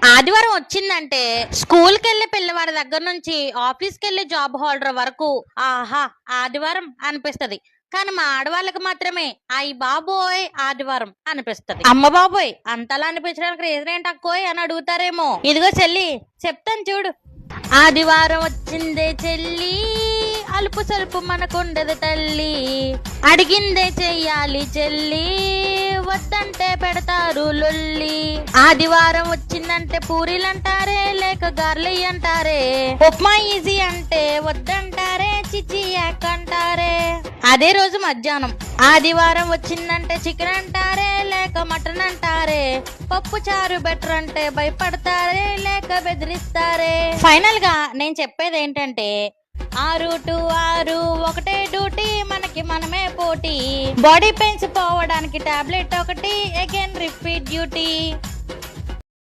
ఆదివారం వచ్చిందంటే స్కూల్కి వెళ్ళే పిల్లవాడి దగ్గర నుంచి ఆఫీస్కి వెళ్ళే జాబ్ హోల్డర్ వరకు ఆహా ఆదివారం అనిపిస్తది. కానీ మా ఆడవాళ్ళకి మాత్రమే అయ్యి బాబోయ్ ఆదివారం అనిపిస్తది. అమ్మ బాబోయ్ అంతలా అనిపించడానికి రీజన్ ఏంటి అక్కోయ్ అని అడుగుతారేమో. ఇదిగో చెల్లి చెప్తాను చూడు. ఆదివారం వచ్చిందే చెల్లి, అలుపు సలుపు మనకుండదు తల్లి, అడిగిందే చెయ్యాలి చెల్లి, వద్దంటే పెడతారు లొల్లి. ఆదివారం వచ్చిందంటే పూరీలంటారే, లేక గార్లీ అంటారే, ఉప్మా ఈజీ అంటే వద్దంటారే, చిచి యాక్ అంటారే. అదే రోజు మధ్యాహ్నం ఆదివారం వచ్చిందంటే చికెన్ అంటారే, లేక మటన్ అంటారే, పప్పు చారు బెటర్ అంటే భయపడతారే, లేక బెదిరిస్తారే. ఫైనల్ గా నేను చెప్పేది ఏంటంటే 6 to 6 ఒకటే డ్యూటీ, మనకి మనమే పోటీ, బాడీ పెయిన్స్ పోవడానికి టాబ్లెట్ ఒకటి, అగైన్ రిపీట్ డ్యూటీ.